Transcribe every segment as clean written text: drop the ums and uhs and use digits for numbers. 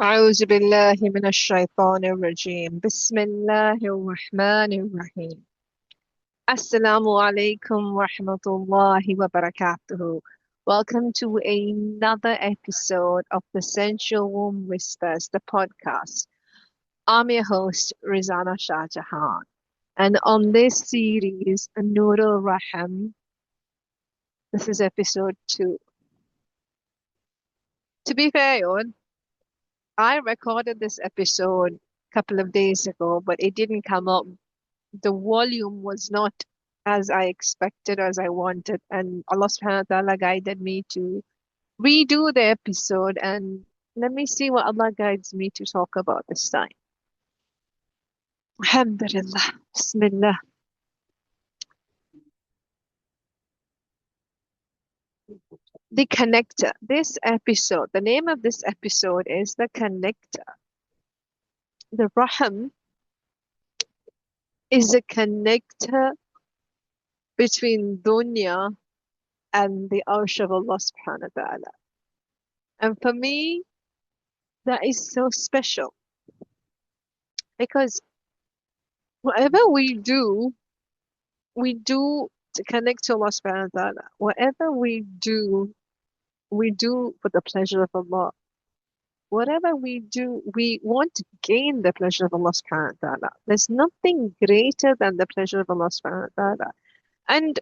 أعوذ بالله من الشيطان الرجيم بسم الله الرحمن الرحيم Assalamu alaikum wa rahmatullahi wa barakatuhu. Welcome to another episode of the Sensual Womb Whispers, the podcast. I'm your host, Rizana Shah Jahan. And on this series, Nurul Raham, this is episode 2. To be fair, Yon, I recorded this episode a couple of days ago, but it didn't come up. The volume was not as I expected, as I wanted, and Allah subhanahu wa ta'ala guided me to redo the episode, and let me see what Allah guides me to talk about this time. Alhamdulillah. Bismillah. The connector. This episode, the name of this episode is The Connector. The Raham is a connector between dunya and the Arsh of Allah subhanahu wa ta'ala. And for me, that is so special because whatever we do to connect to Allah subhanahu wa ta'ala. Whatever we do for the pleasure of Allah. Whatever we do, we want to gain the pleasure of Allah subhanahu wa ta'ala. There's nothing greater than the pleasure of Allah subhanahu wa ta'ala. And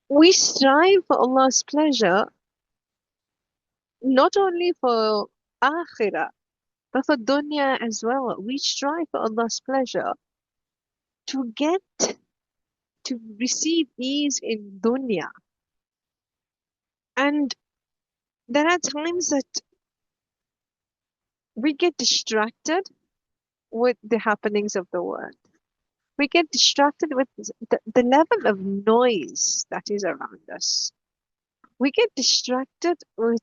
we strive for Allah's pleasure not only for akhirah, but for dunya as well. We strive for Allah's pleasure to get to receive ease in dunya. And there are times that we get distracted with the happenings of the world. We get distracted with the level of noise that is around us. We get distracted with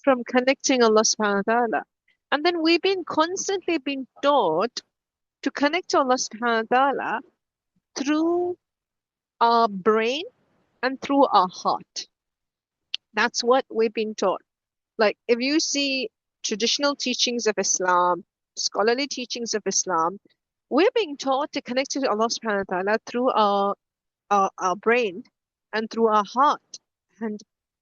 from connecting Allah subhanahu wa ta'ala. And then we've been constantly being taught to connect to Allah subhanahu wa ta'ala through our brain and through our heart. That's what we've been taught. Like if you see traditional teachings of Islam, scholarly teachings of Islam, we're being taught to connect to Allah subhanahu wa ta'ala through our brain and through our heart. And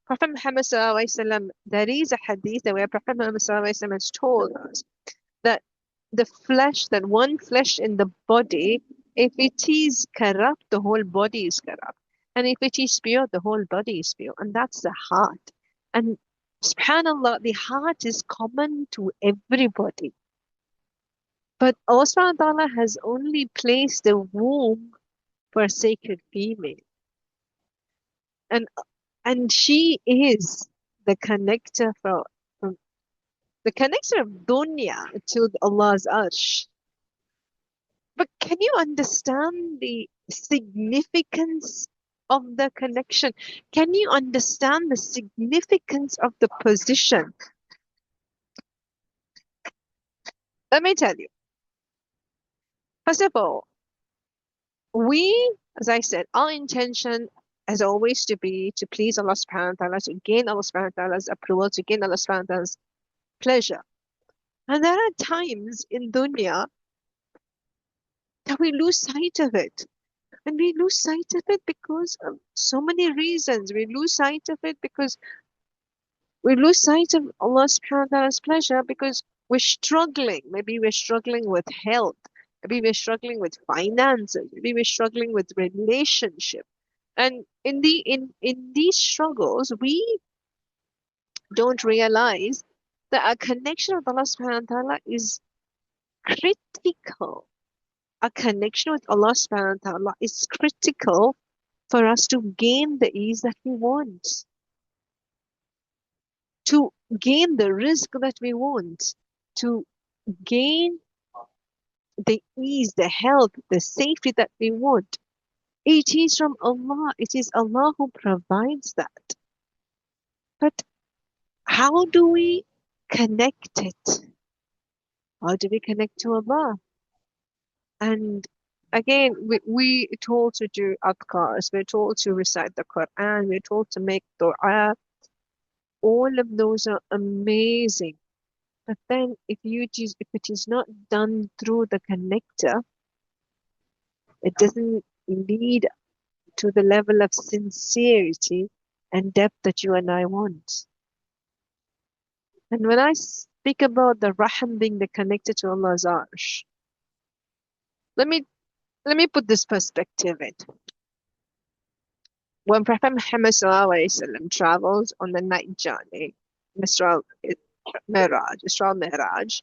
Prophet Muhammad sallallahu alaihi wasallam, there is a hadith where Prophet Muhammad sallallahu alaihi wasallam has told us that the flesh, that one flesh in the body, if it is corrupt, the whole body is corrupt. And if it is pure, the whole body is pure. And that's the heart. And subhanAllah, the heart is common to everybody. But Allah subhanahu wa ta'ala has only placed the womb for a sacred female. And she is the connector from the connector of dunya to Allah's arsh. But can you understand the significance of the connection? Can you understand the significance of the position? Let me tell you. First of all, as I said, our intention has always to be to please Allah subhanahu wa ta'ala, to gain Allah subhanahu wa ta'ala's approval, to gain Allah subhanahu wa ta'ala's pleasure. And there are times in dunya that we lose sight of it. And we lose sight of it because of so many reasons. We lose sight of it because we lose sight of Allah subhanahu wa ta'ala's pleasure because we're struggling. Maybe we're struggling with health. Maybe we're struggling with finances. Maybe we're struggling with relationship. And in these struggles, we don't realize that our connection with Allah subhanahu wa ta'ala is critical. Our connection with Allah subhanahu wa ta'ala is critical for us to gain the ease that we want, to gain the rizq that we want, to gain the ease, the health, the safety that we want. It is from Allah. It is Allah who provides that. But how do we connect it? How do we connect to Allah? And Again, we told to do adhkars, we're told to recite the Quran, we're told to make dua. All of those are amazing. But then if it is not done through the connector, it doesn't lead to the level of sincerity and depth that you and I want. And when I speak about the Rahim being the connector to Allah's Arsh, let me let me put this perspective in. When Prophet Muhammad ﷺ travels on the night journey, Isra Miraj,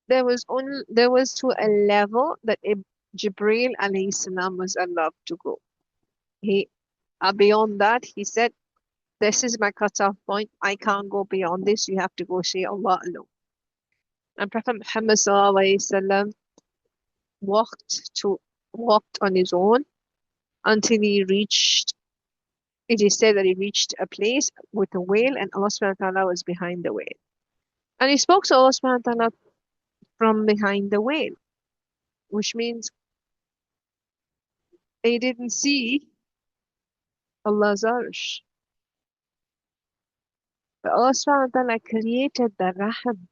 there was to a level that Jibreel alayhi salam was allowed to go. He beyond that, he said, "This is my cutoff point. I can't go beyond this. You have to go see Allah alone." And Prophet Muhammad ﷺ walked on his own until he reached. It is said that he reached a place with a whale, and Allah subhanahu wa ta'ala was behind the whale. And he spoke to Allah subhanahu wa ta'ala from behind the whale, which means he didn't see Allah's arsh. But Allah subhanahu wa ta'ala created the raham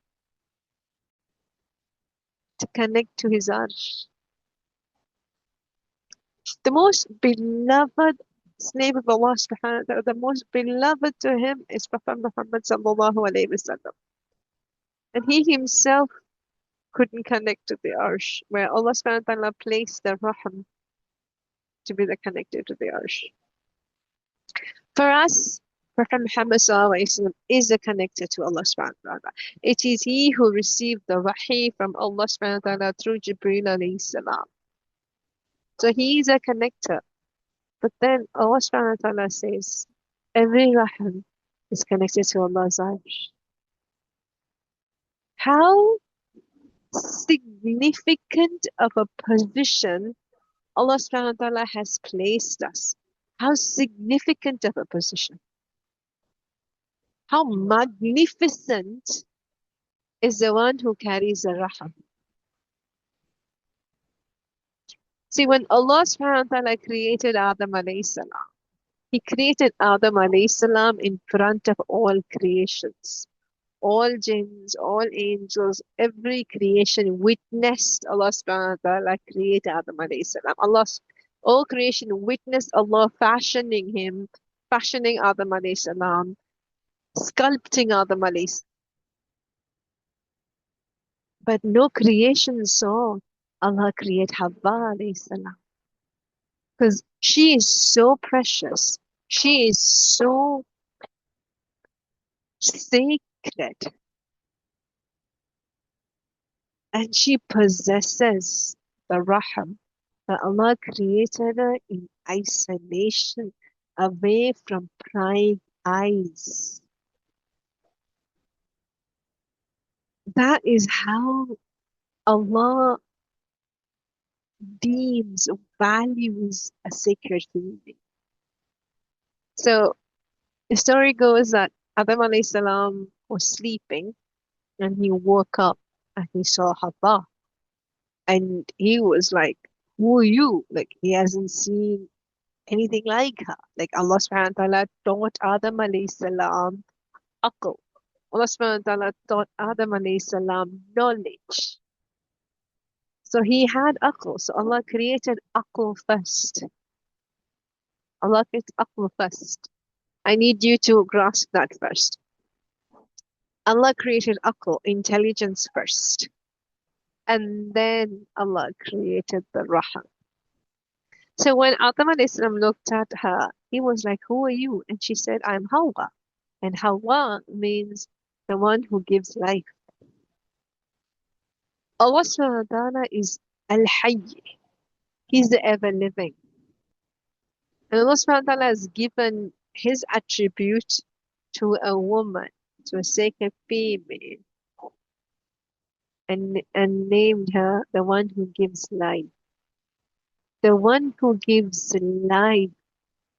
to connect to his arsh. The most beloved slave of Allah subhanahu wa ta'ala, the most beloved to him is Prophet Muhammad sallallahu alayhi wasallam. And he himself couldn't connect to the arsh, where Allah subhanahu wa ta'ala placed the raham to be the connector to the arsh. For us, Prophet Muhammad sallallahu alayhi wasallam is a connector to Allah subhanahu wa ta'ala. It is he who received the wahi from Allah subhanahu wa ta'ala through Jibreel alayhi salam. So he is a connector. But then Allah subhanahu wa ta'ala says, every rahim is connected to Allah's arsh. How significant of a position Allah subhanahu wa ta'ala has placed us. How significant of a position. How magnificent is the one who carries the raham. See, when Allah subhanahu wa ta'ala created Adam alayhi salam, He created Adam alayhi salam in front of all creations. All jinns, all angels, every creation witnessed Allah subhanahu wa ta'ala create Adam alayhi salam. All creation witnessed Allah fashioning him, fashioning Adam alayhi salam, sculpting Adam alayhi salam. But no creation saw Allah create Hawa alayhi salam. Because she is so precious. She is so sacred. And she possesses the raham that Allah created her in isolation, away from prying eyes. That is how Allah deems, values a sacred human being. So the story goes that Adam alayhi salam was sleeping and he woke up and he saw Hawa. And he was like, who are you? Like, he hasn't seen anything like her. Like, Allah subhanahu wa ta'ala taught Adam alayhi salam aql. Allah subhanahu wa ta'ala taught Adam alayhi salam knowledge. So he had aql. So Allah created aql first. Allah created aql first. I need you to grasp that first. Allah created aql, intelligence first. And then Allah created the raham. So when Adam alayhi salam looked at her, he was like, who are you? And she said, I'm Hawa. And Hawa means the one who gives life. Allah subhanahu wa ta'ala is Al-Hayy. He's the ever-living. And Allah subhanahu wa ta'ala has given his attribute to a woman, to a sacred female, and named her the one who gives life. The one who gives life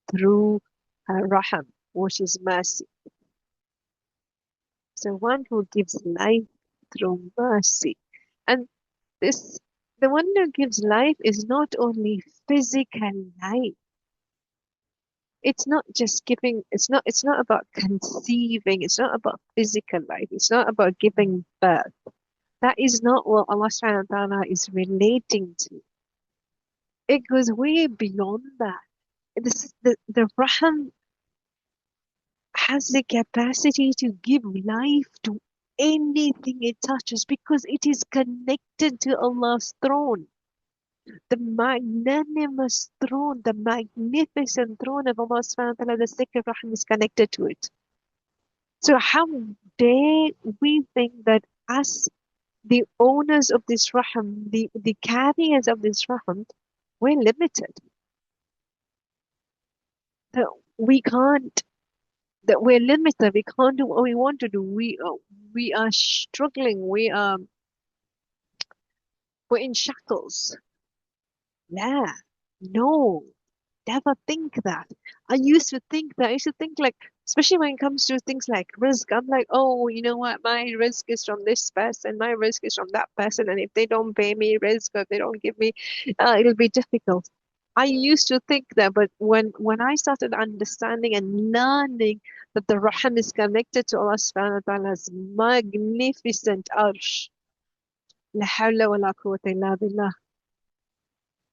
through her raham, which is mercy. So one who gives life through mercy. And this The one who gives life is not only physical life. It's not just giving, it's not about conceiving, it's not about physical life, it's not about giving birth. That is not what Allah subhanahu wa ta'ala is relating to. It goes way beyond that. The Rahim has the capacity to give life to anything it touches because it is connected to Allah's throne. The magnanimous throne, the magnificent throne of Allah subhanahu wa ta'ala, the sacred Rahim is connected to it. So how dare we think that us, the owners of this Rahim, the carriers of this Rahim, we're limited. That we can't, that we're limited, we can't do what we want to do. We are struggling, we're in shackles. Yeah, no. Never think that. I used to think that. I used to think like, especially when it comes to things like risk, I'm like, oh, you know what? My risk is from this person, my risk is from that person, and if they don't pay me risk or they don't give me, it'll be difficult. I used to think that, but when I started understanding and learning that the Rahim is connected to Allah subhanahu wa ta'ala's magnificent Arsh, la hawla wa la quwwata illa billah.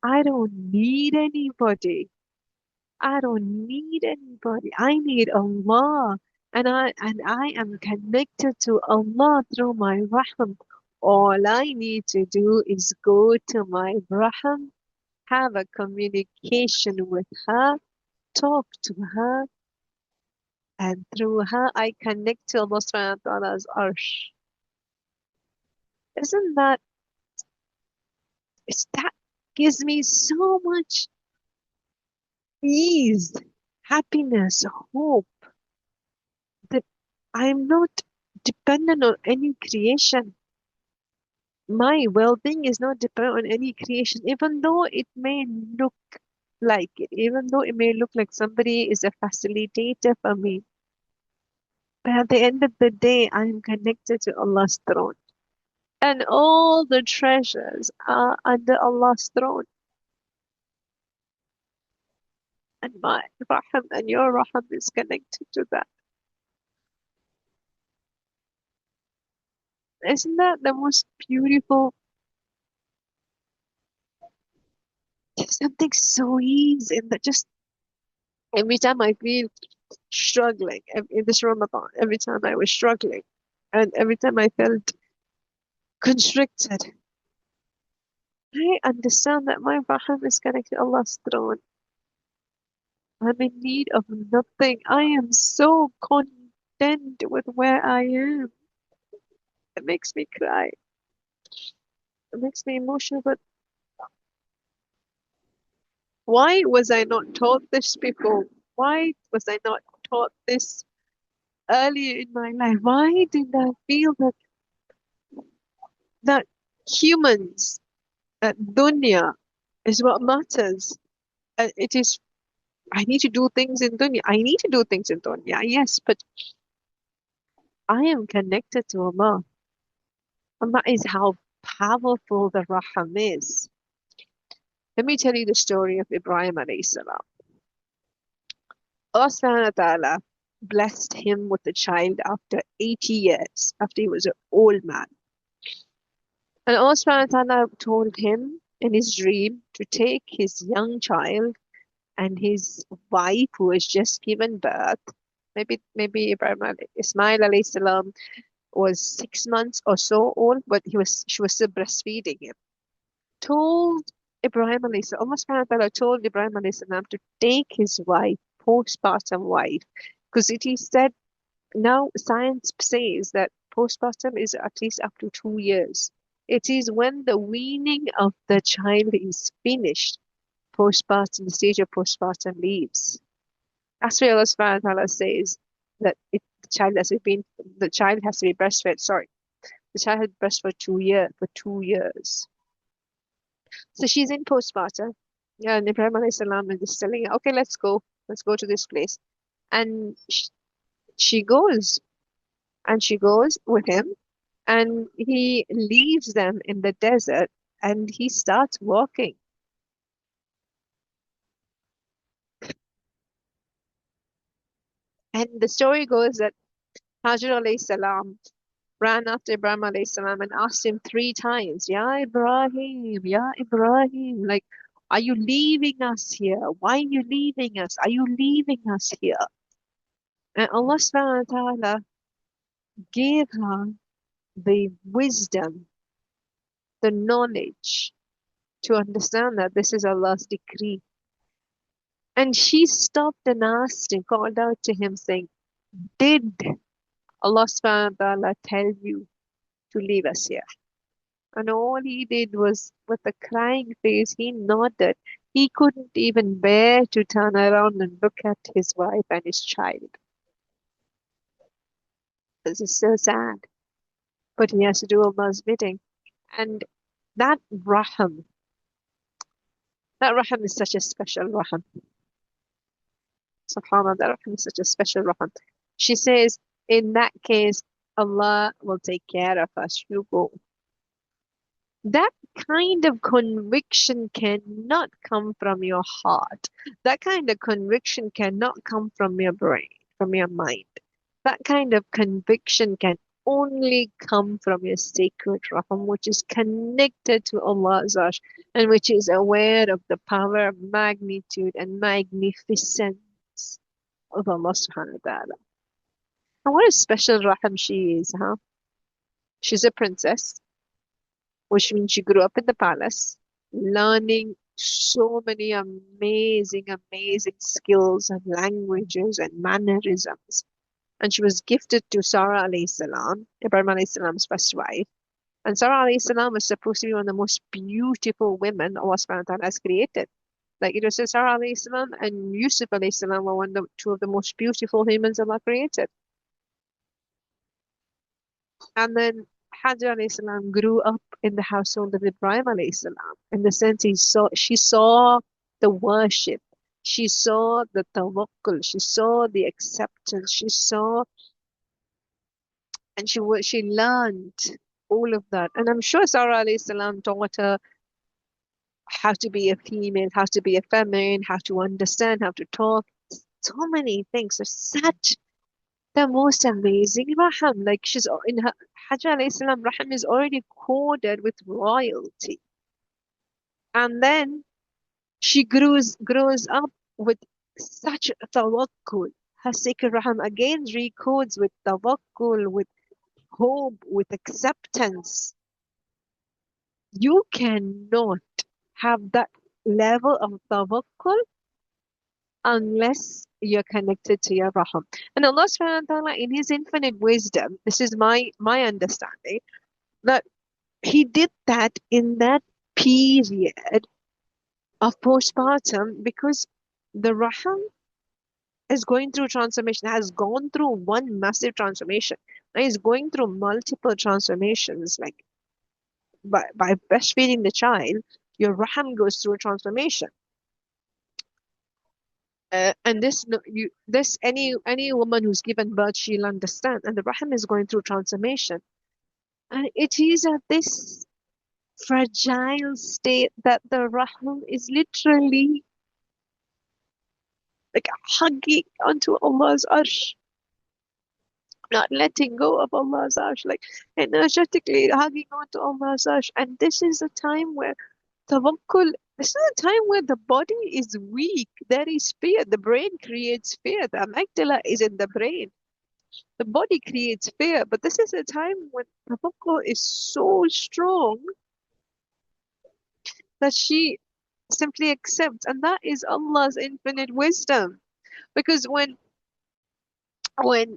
I don't need anybody. I don't need anybody. I need Allah. And I am connected to Allah through my Rahim. All I need to do is go to my Rahim, have a communication with her, talk to her, and through her I connect to Allah subhanahu wa ta'ala's Arsh. Isn't that that gives me so much ease, happiness, hope that I'm not dependent on any creation. My well-being is not dependent on any creation, even though it may look like it, even though it may look like somebody is a facilitator for me. But at the end of the day, I am connected to Allah's throne. And all the treasures are under Allah's throne. And my Rahim and your Rahim is connected to that. Isn't that the most beautiful? There's something so easy in that. Just every time I feel struggling in this Ramadan, every time I was struggling, and every time I felt constricted, I understand that my Rahim is connected to Allah's throne. I'm in need of nothing. I am so content with where I am. It makes me cry. It makes me emotional. But why was I not taught this before? Why was I not taught this earlier in my life? Why did I feel that humans, that dunya is what matters? It is, I need to do things in dunya. I need to do things in dunya, yes, but I am connected to Allah. And that is how powerful the Raham is. Let me tell you the story of Ibrahim alayhi salam. Allah subhanahu wa ta'ala blessed him with a child after 80 years, after he was an old man. And Allah subhanahu wa ta'ala told him in his dream to take his young child and his wife who has just given birth. Maybe Ismail alayhi salam was 6 months or so old, but she was still breastfeeding him. Told Ibrahim alayhi salam, Allah subhanahu wa ta'ala told Ibrahim alayhi salam to take his wife, postpartum wife, because it is said now science says that postpartum is at least up to 2 years. It is when the weaning of the child is finished, postpartum, the stage of postpartum leaves. That's why Allah subhanahu wa ta'ala says that the child has to be breastfed. Sorry, the child had breastfed for 2 years. So she's in postpartum. Yeah, and Ibrahim alayhi salam is just telling her, okay, let's go to this place. And she goes with him, and he leaves them in the desert and he starts walking. And the story goes that Hajar alayhi salam ran after Ibrahim alayhi salam and asked him 3 times, Ya Ibrahim, like, are you leaving us here? Why are you leaving us? Are you leaving us here? And Allah subhanahu wa ta'ala gave her the wisdom, the knowledge to understand that this is Allah's decree. And she stopped and asked him, called out to him, saying, did Allah subhanahu wa ta'ala tell you to leave us here? And all he did was, with a crying face, he nodded. He couldn't even bear to turn around and look at his wife and his child. This is so sad. But he has to do Allah's bidding. And that raham, that raham is such a special raham. SubhanAllah, that raham is such a special raham. She says, in that case, Allah will take care of us. You go. That kind of conviction cannot come from your heart. That kind of conviction cannot come from your brain, from your mind. That kind of conviction can only come from your sacred raham, which is connected to Allah's Arsh and which is aware of the power, magnitude, and magnificence of Allah subhanahu wa ta'ala. And what a special raham she is, huh? She's a princess, which means she grew up in the palace, learning so many amazing, amazing skills and languages and mannerisms. And she was gifted to Sarah alayhi salam, Ibrahim alayhi salam's first wife. And Sarah alayhi salam was supposed to be one of the most beautiful women Allah subhanahu wa ta'ala has created. Like it was Sarah alayhi salam and Yusuf alayhi salam were two of the most beautiful humans Allah created. And then Hajar alayhi salam grew up in the household of Ibrahim alayhi salam. In the sense she saw the worship, she saw the tawakkul, she saw the acceptance, she saw, and she learned all of that. And I'm sure Sarah alayhi salam taught her how to be a female, how to be a feminine, how to understand, how to talk, so many things. So such the most amazing raham. Like she's in her Hajar alayhi salam raham is already coded with royalty. And then she grows up with such tawakkul. Her sacred raham again recodes with tawakkul, with hope, with acceptance. You cannot have that level of tawakkul unless you're connected to your raham. And Allah subhanahu wa ta'ala, in His infinite wisdom, this is my understanding, that He did that in that period of postpartum because the raham is going through transformation, has gone through one massive transformation. And is going through multiple transformations. Like by breastfeeding the child, your raham goes through a transformation. And any woman who's given birth, she'll understand. And the raham is going through transformation. And it is at this fragile state that the raham is literally like hugging onto Allah's arsh, not letting go of Allah's arsh, like energetically hugging onto Allah's arsh. And this is a time where tawakkul, this is a time where the body is weak. There is fear. The brain creates fear. The amygdala is in the brain. The body creates fear. But this is a time when tawakkul is so strong that she simply accepts. And that is Allah's infinite wisdom. Because when Allah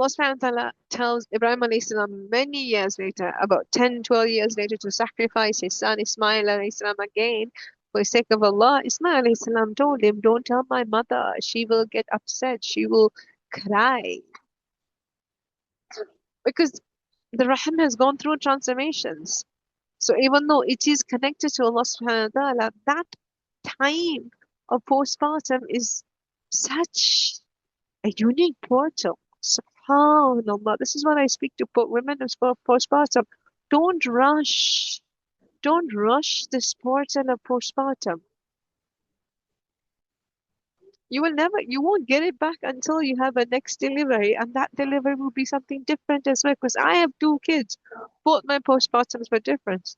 subhanahu wa ta'ala tells Ibrahim alayhi salam many years later, about 10, 12 years later, to sacrifice his son Ismail alayhi salam again for the sake of Allah, Ismail alayhi salam told him, don't tell my mother, she will get upset, she will cry. Because the rahim has gone through transformations. So even though it is connected to Allah subhanahu wa ta'ala, that time of postpartum is such a unique portal. SubhanAllah. This is what I speak to women who's postpartum. Don't rush. don't rush this portal of postpartum. You won't get it back until you have a next delivery, and that delivery will be something different as well. Because I have two kids, both my postpartums were different.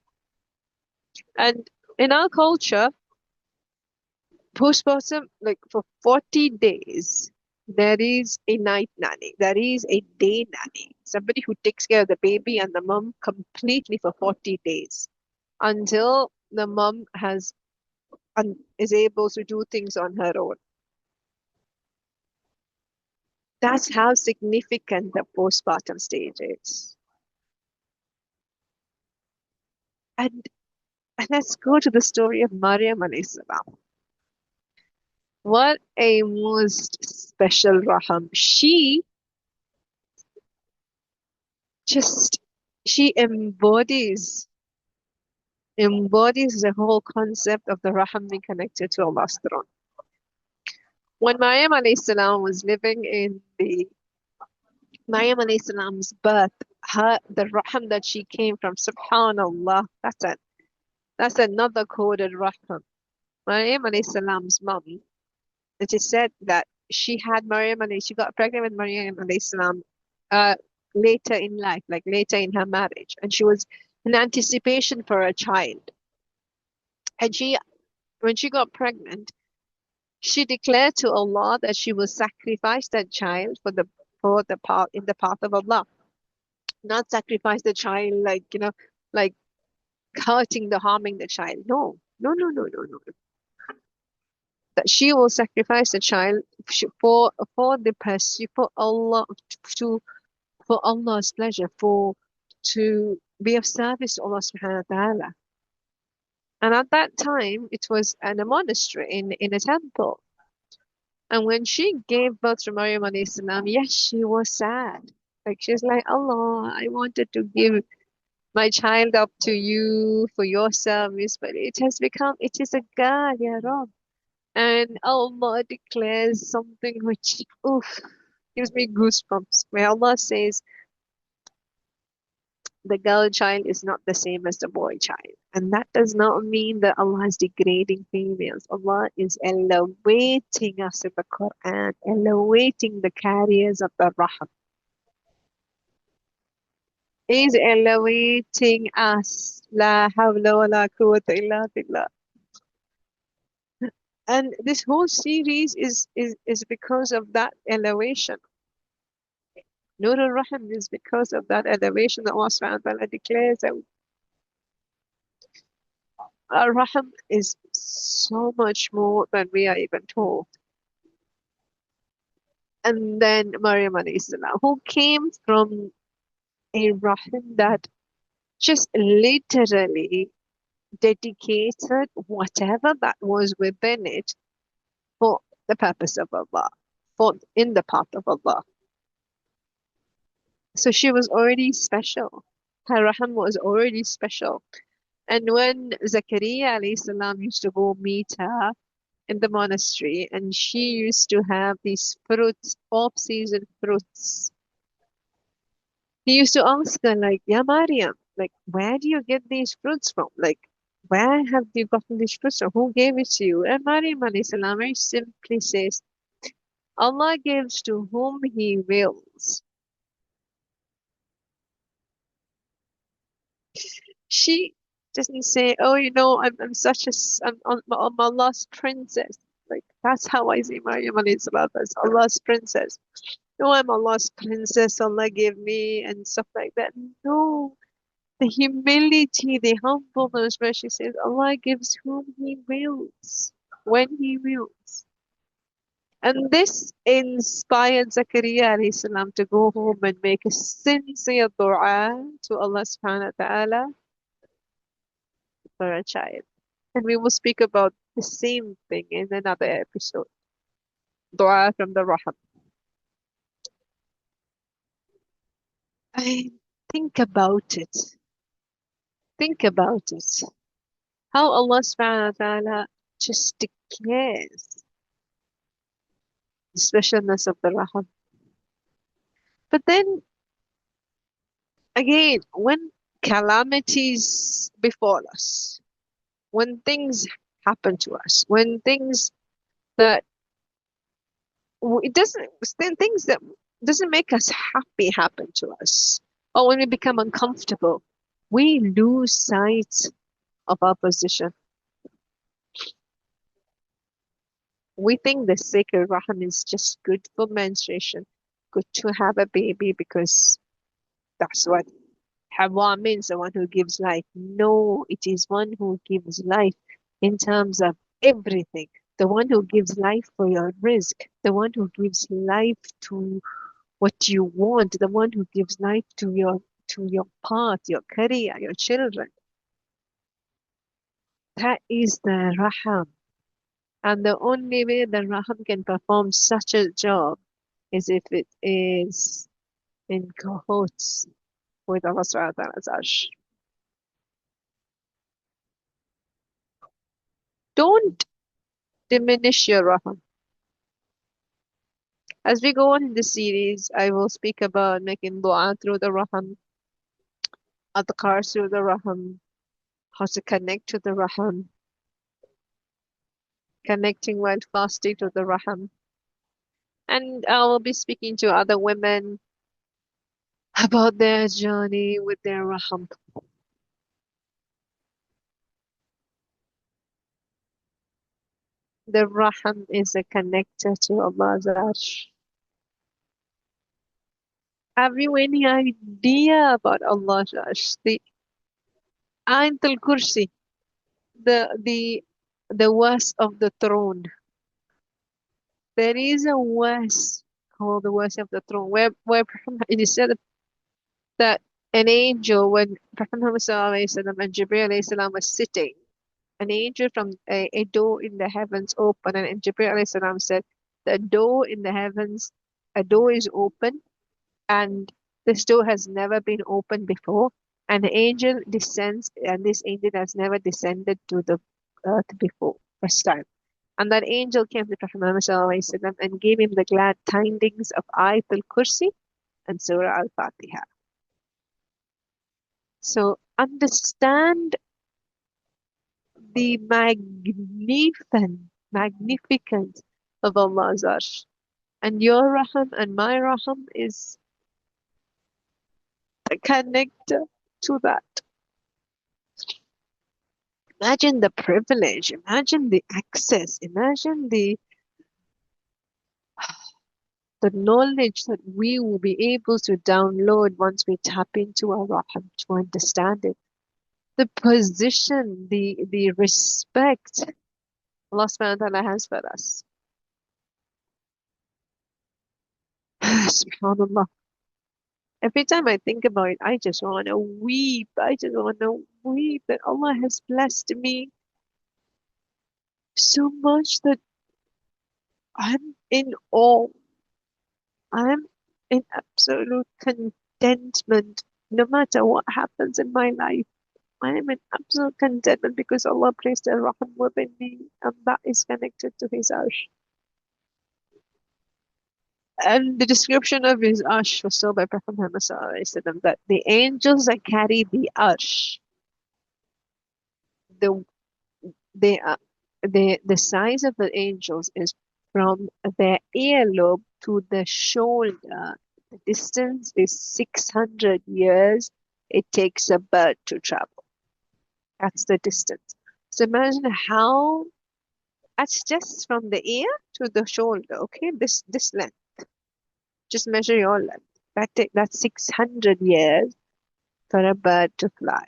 And in our culture, postpartum, like for 40 days, there is a night nanny, there is a day nanny, somebody who takes care of the baby and the mom completely for 40 days until the mom has and is able to do things on her own. That's how significant the postpartum stage is. And, and let's go to the story of Maryam alayhi salam. What a most special Raham. Just, she embodies the whole concept of the Raham being connected to Allah's throne. When Maryam alayhi salam was living in the Maryam alayhi salam's birth, the Raham that she came from, subhanallah, that's another coded Raham. Maryam alayhi salam's mum, it is said that she got pregnant with Maryam alayhi salam uh, later in life, like later in her marriage, and she was in anticipation for a child. And when she got pregnant, she declared to Allah that she will sacrifice that child for the path in the path of Allah, not sacrifice the child like like harming the child. No, no, no, no, no, no. That she will sacrifice the child for the pursuit for Allah to for Allah's pleasure to be of service to Allah subhanahu wa ta'ala. And at that time it was in a monastery in a temple. And when she gave birth to Maryam alayhi salam, yes, she was sad. Like she's like, Allah, I wanted to give my child up to you for your service, but it is a girl, Ya Rabb. And Allah declares something which, oof, gives me goosebumps, where Allah says, the girl child is not the same as the boy child. And that does not mean that Allah is degrading females. Allah is elevating us in the Quran, elevating the carriers of the Raham. Is elevating us. La hawla wa la quwwata illa billah. And this whole series is because of that elevation. Nur al-Rahim is because of that elevation that Allah subhanahu wa ta'ala declares that our Rahim is so much more than we are even told. And then Maryam alayhi salam, who came from a Rahim that just literally dedicated whatever that was within it for the purpose of Allah, for in the path of Allah. So she was already special. Her Rahim was already special. And when Zakaria alayhi salam used to go meet her in the monastery, and she used to have these fruits, off-season fruits, he used to ask her, like, Ya Maryam, like, where do you get these fruits from? Like, where have you gotten these fruits from? Who gave it to you? And Maryam alayhi salam very simply says, Allah gives to whom He wills. She doesn't say, "Oh, I'm such I'm Allah's princess." Like that's how I see Maryam alayhi salam as Allah's princess. No, I'm Allah's princess. Allah gave me and stuff like that. No, the humility, the humbleness, where she says, "Allah gives whom He wills, when He wills." And this inspired Zakaria alayhi salam to go home and make a sincere dua to Allah subhanahu wa ta'ala for a child. And we will speak about the same thing in another episode. Dua from the Raham. I think about it. Think about it. How Allah subhanahu wa ta'ala just declares the specialness of the Raham. But then again, when calamities befall us, when things happen to us, when things that it doesn't, things that doesn't make us happy happen to us, or when we become uncomfortable, we lose sight of our position. We think the sacred rahim is just good for menstruation, good to have a baby because that's what Hawa means, the one who gives life. No, it is one who gives life in terms of everything. The one who gives life for your risk, the one who gives life to what you want, the one who gives life to your path, your career, your children. That is the raham. And the only way the raham can perform such a job is if it is in cahoots with Allah subhanahu wa ta'ala's arsh. Don't diminish your raham. As we go on in this series, I will speak about making dua through the raham, adhkar through the raham, how to connect to the raham, connecting while fasting to the raham. And I will be speaking to other women about their journey with their raham. The raham is a connector to Allah's arsh. Have you any idea about Allah's arsh? The Ayatul Kursi, the the the verse of the throne. There is a verse called the verse of the throne where it is said that an angel, when Prophet Muhammad SAW and Jibreel alayhi salam was sitting, an angel from a door in the heavens opened, and Jibreel alayhi salam said, the door in the heavens, a door is open, and this door has never been opened before. And the angel descends, and this angel has never descended to the earth before, first time. And that angel came to Prophet Muhammad ﷺ and gave him the glad tidings of Ayatul Kursi and Surah Al-Fatiha. So understand the magnificence of Allah's Arsh. And your Raham and my Raham is a connector to that. Imagine the privilege, imagine the access, imagine the knowledge that we will be able to download once we tap into our Raham to understand it. The position, the respect Allah subhanahu wa ta'ala has for us. SubhanAllah. Every time I think about it, I just want to weep. I just want to weep that Allah has blessed me so much that I'm in awe. I'm in absolute contentment no matter what happens in my life. I am in absolute contentment because Allah placed a raham within me, and that is connected to His arsh. And the description of His arsh was so by Prophet Muhammad ﷺ that the angels that carry the arsh, the they are the size of the angels is from their earlobe to the shoulder. The distance is 600 years. It takes a bird to travel. That's the distance. So imagine how that's just from the ear to the shoulder. Okay, this length. Just measure your length. That's 600 years for a bird to fly.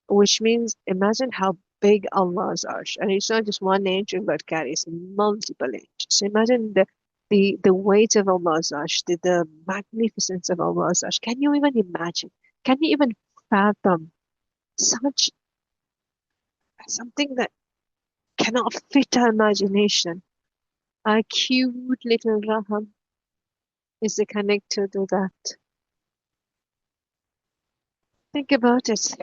Which means imagine how big Allah's arsh, and it's not just one angel that carries multiple angels. Imagine the weight of Allah's arsh, the magnificence of Allah's arsh. Can you even imagine? Can you even fathom such something that cannot fit our imagination? Our cute little Raham is the connector to that. Think about it.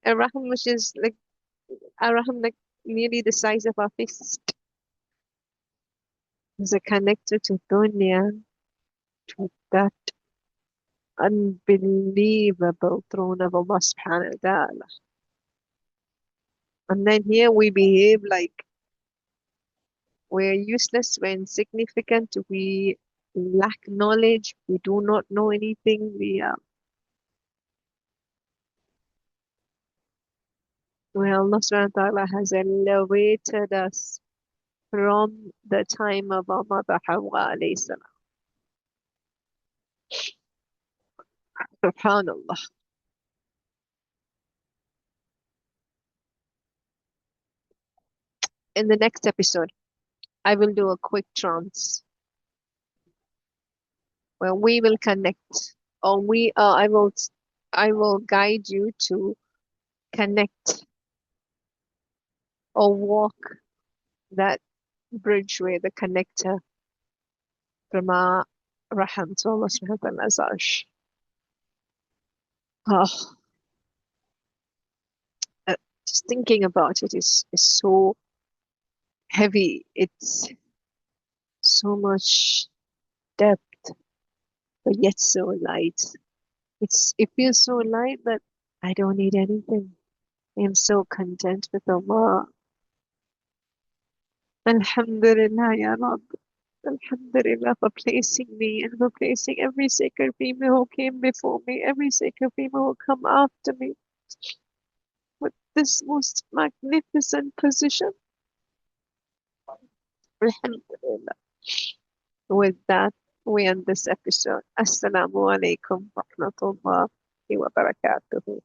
A Raham which is like a Raham like nearly the size of our fist is a connector to dunya, to that unbelievable throne of Allah subhanahu wa ta'ala. And then here we behave like we're useless, we're insignificant, we lack knowledge, we do not know anything, where Allah subhanahu wa ta'ala has elevated us from the time of our mother Hawa alayhi salam. Subhanallah. In the next episode, I will do a quick trance where we will connect, or I will guide you to connect or walk that bridgeway, the connector from our Raham to Allah subhanahu wa ta'ala's Arsh. Oh, uh, just thinking about it is so heavy. It's so much depth, but yet so light. It feels so light that I don't need anything. I am so content with Allah. Alhamdulillah, Ya Rabb. Alhamdulillah for placing me and for placing every sacred female who came before me, every sacred female who will come after me with this most magnificent position. Alhamdulillah. With that, we end this episode. Assalamu alaikum wa rahmatullahi wa barakatuhu.